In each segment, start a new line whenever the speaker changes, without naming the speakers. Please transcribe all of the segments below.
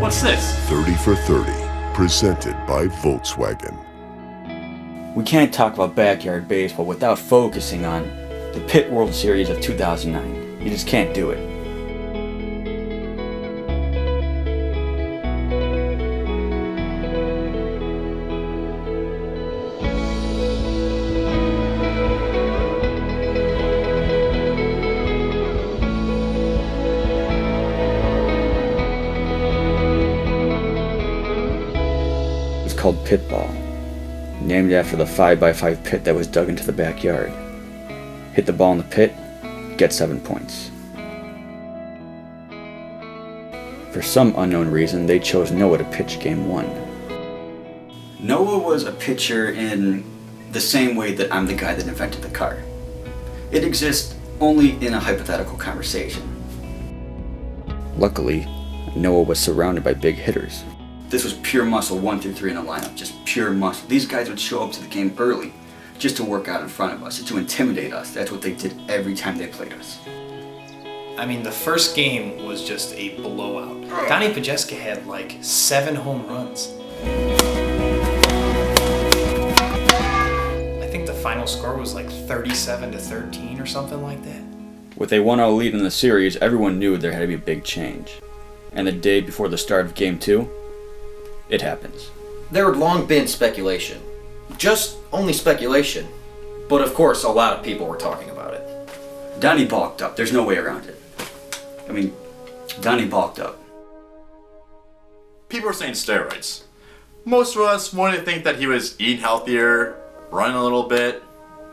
What's this?
30 for 30, presented by Volkswagen.
We can't talk about backyard baseball without focusing on the Pitt World Series of 2009. You just can't do it. It's called Pitt Ball, named after the 5x5 pit that was dug into the backyard. Hit the ball in the pit, get 7 points. For some unknown reason, they chose Noah to pitch Game 1. Noah was a pitcher in the same way that I'm the guy that invented the car. It exists only in a hypothetical conversation. Luckily, Noah was surrounded by big hitters. This was pure muscle 1 through 3 in the lineup, just pure muscle. These guys would show up to the game early just to work out in front of us, to intimidate us. That's what they did every time they played us.
I mean, the first game was just a blowout. Donnie Podjeska had like 7 home runs. I think the final score was like 37-13 or something like that.
With a 1-0 lead in the series, everyone knew there had to be a big change. And the day before the start of Game 2, it happens.
There had long been speculation. Just only speculation. But of course, a lot of people were talking about it.
Donnie balked up. There's no way around it. I mean, Donnie balked up.
People were saying steroids. Most of us wanted to think that he was eating healthier, running a little bit,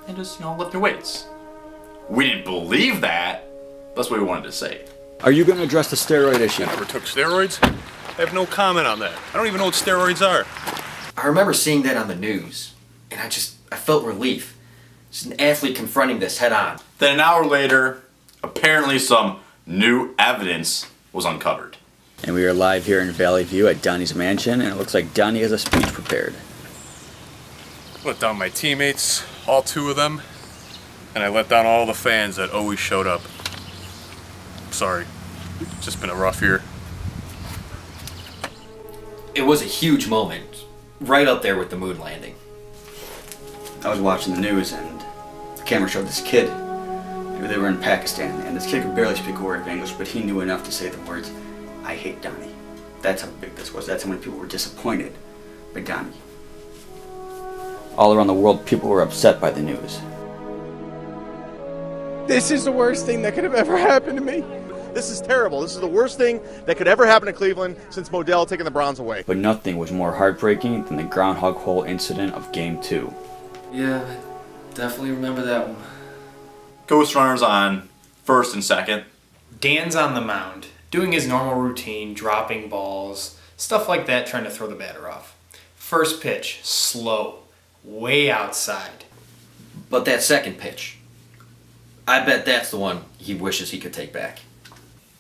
and just, lifting weights. We didn't believe that. That's what we wanted to say.
Are you going to address the steroid issue?
I never took steroids. I have no comment on that. I don't even know what steroids are.
I remember seeing that on the news, and I felt relief. Just an athlete confronting this head on.
Then an hour later, apparently some new evidence was uncovered.
And we are live here in Valley View at Donnie's mansion, and it looks like Donnie has a speech prepared.
Let down my teammates, all 2 of them, and I let down all the fans that always showed up. Sorry, it's just been a rough year.
It was a huge moment, right up there with the moon landing.
I was watching the news, and the camera showed this kid. They were in Pakistan, and this kid could barely speak a word of English, but he knew enough to say the words, "I hate Donnie." That's how big this was. That's how many people were disappointed by Donnie. All around the world, people were upset by the news.
This is the worst thing that could have ever happened to me.
This is terrible. This is the worst thing that could ever happen to Cleveland since Modell taking the Browns away.
But nothing was more heartbreaking than the groundhog hole incident of Game 2.
Yeah, definitely remember that one.
Ghost runners on first and second.
Dan's on the mound, doing his normal routine, dropping balls, stuff like that, trying to throw the batter off. First pitch, slow, way outside.
But that second pitch, I bet that's the one he wishes he could take back.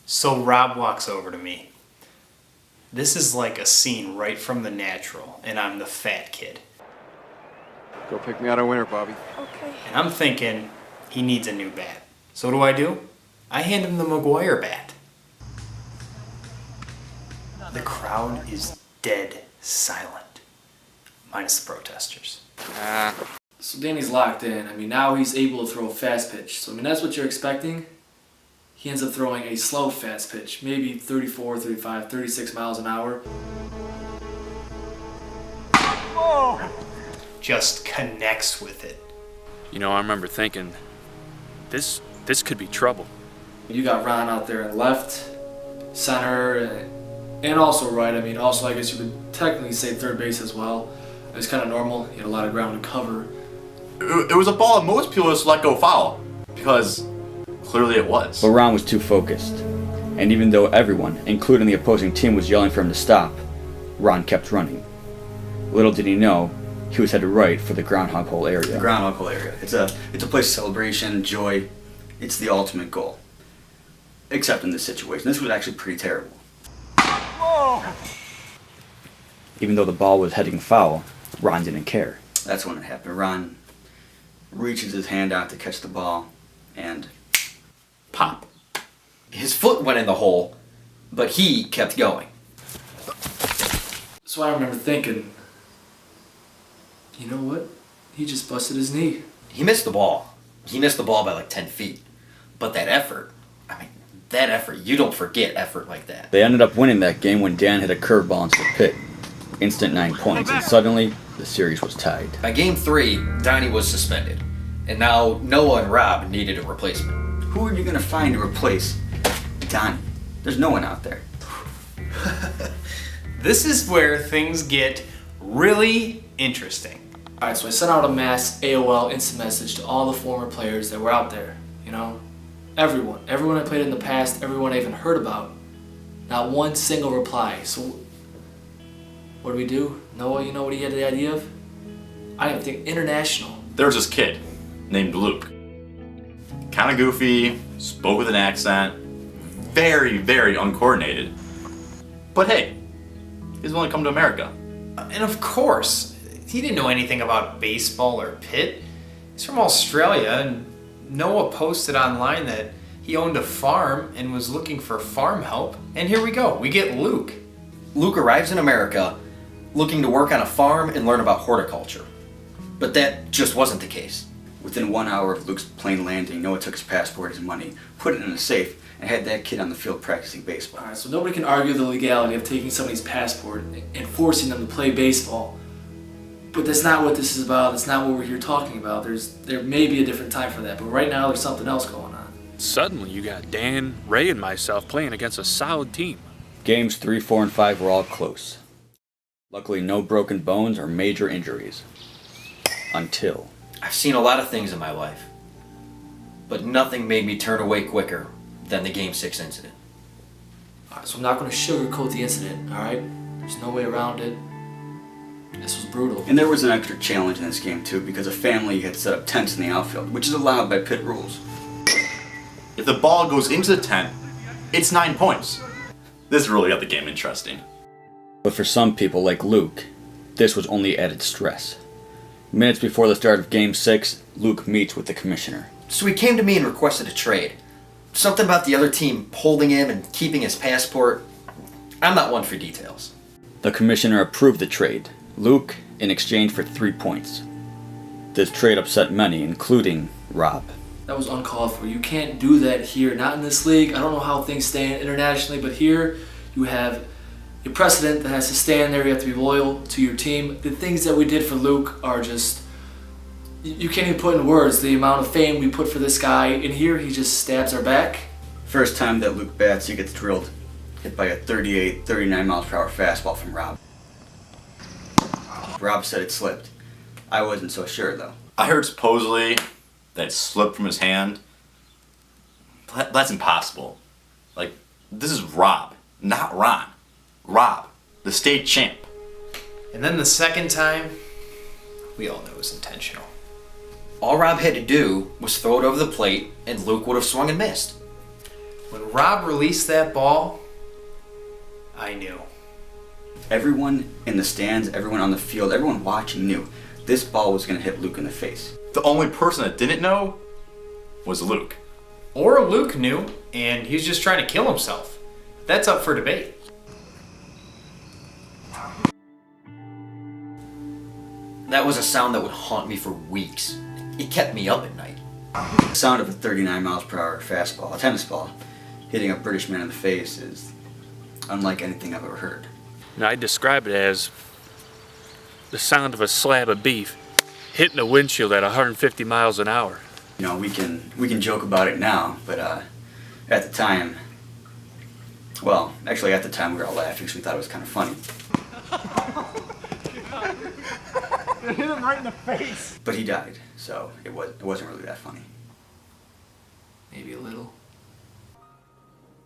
So Rob walks over to me. This is like a scene right from The Natural, and I'm the fat kid.
Go pick me out a winner, Bobby.
And I'm thinking he needs a new bat. So what do? I hand him the McGuire bat. The crowd is dead silent, minus the protesters.
So Danny's locked in. Now he's able to throw a fast pitch. So, that's what you're expecting. He ends up throwing a slow fast pitch, maybe 34, 35, 36 miles an hour.
Just connects with it.
I remember thinking, this could be trouble.
You got Ron out there in left, center, and also right. Also I guess you could technically say third base as well. It's kind of normal. He had a lot of ground to cover.
It was a ball that most people just let go foul, because clearly it was.
But Ron was too focused. And even though everyone, including the opposing team, was yelling for him to stop, Ron kept running. Little did he know, he was headed right for the groundhog hole area. The groundhog hole area. It's a place of celebration, joy. It's the ultimate goal. Except in this situation. This was actually pretty terrible. Even though the ball was heading foul, Ron didn't care. That's when it happened. Ron reaches his hand out to catch the ball, and pop.
His foot went in the hole, but he kept going.
So I remember thinking, you know what? He just busted his knee.
He missed the ball. He missed the ball by like 10 feet. But that effort, you don't forget effort like that.
They ended up winning that game when Dan hit a curveball into the pit. Instant 9 points, and suddenly, the series was tied.
By game 3, Donnie was suspended. And now Noah and Rob needed a replacement.
Who are you going to find to replace Donnie? There's no one out there.
This is where things get really interesting.
Alright, so I sent out a mass AOL instant message to all the former players that were out there. You know? Everyone I played in the past, everyone I even heard about. Not one single reply. So what do? Noah, you know what he had the idea of? I didn't think international.
There was this kid named Luke. Kind of goofy, spoke with an accent, very, very uncoordinated. But hey, he's willing to come to America.
And of course, he didn't know anything about baseball or Pitt. He's from Australia, and Noah posted online that he owned a farm and was looking for farm help. And here we go, we get Luke.
Luke arrives in America looking to work on a farm and learn about horticulture. But that just wasn't the case.
Within 1 hour of Luke's plane landing, Noah took his passport, his money, put it in a safe, and had that kid on the field practicing baseball.
Alright, so nobody can argue the legality of taking somebody's passport and forcing them to play baseball. But that's not what this is about. That's not what we're here talking about. There may be a different time for that, but right now there's something else going on.
Suddenly you got Dan, Ray, and myself playing against a solid team.
Games 3, 4, and 5 were all close. Luckily, no broken bones or major injuries. Until...
I've seen a lot of things in my life, but nothing made me turn away quicker than the Game 6 incident.
Alright, so I'm not going to sugarcoat the incident, alright? There's no way around it. This was brutal.
And there was an extra challenge in this game too, because a family had set up tents in the outfield, which is allowed by pit rules.
If the ball goes into the tent, it's 9 points. This really got the game interesting.
But for some people, like Luke, this was only added stress. Minutes before the start of Game 6, Luke meets with the commissioner.
So he came to me and requested a trade. Something about the other team holding him and keeping his passport. I'm not one for details.
The commissioner approved the trade, Luke in exchange for 3 points. This trade upset many, including Rob.
That was uncalled for. You can't do that here, not in this league. I don't know how things stand internationally, but here you have a precedent that has to stand there. You have to be loyal to your team. The things that we did for Luke are just, you can't even put in words the amount of fame we put for this guy. And here he just stabs our back.
First time that Luke bats, he gets drilled. Hit by a 38, 39 miles per hour fastball from Rob. Rob said it slipped. I wasn't so sure though.
I heard supposedly that it slipped from his hand. That's impossible. Like, this is Rob, not Ron. Rob, the state champ.
And then the second time, we all know it was intentional.
All Rob had to do was throw it over the plate, and Luke would have swung and missed.
When Rob released that ball, I knew.
Everyone in the stands, everyone on the field, everyone watching knew this ball was going to hit Luke in the face.
The only person that didn't know was Luke.
Or Luke knew, and he was just trying to kill himself. That's up for debate.
That was a sound that would haunt me for weeks. It kept me up at night.
The sound of a 39 miles per hour fastball, a tennis ball, hitting a British man in the face is unlike anything I've ever heard.
And I describe it as the sound of a slab of beef hitting a windshield at 150 miles an hour.
You know, we can joke about it now, but at the time, well, actually at the time we were all laughing because we thought it was kind of funny.
Hit him right in the face.
But he died, so it wasn't really that funny.
Maybe a little.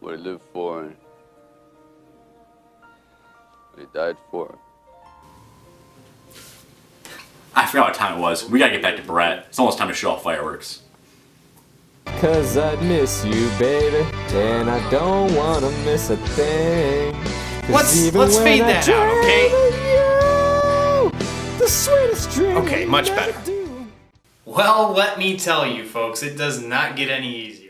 What he lived for and what he died for.
I forgot what time it was. We gotta get back to Brett. It's almost time to show off fireworks.
'Cause I'd miss you, baby, and I don't wanna miss a thing.
Let's fade that out, okay?
The sweetest dream.
Okay, much better. Well, let me tell you, folks, it does not get any easier.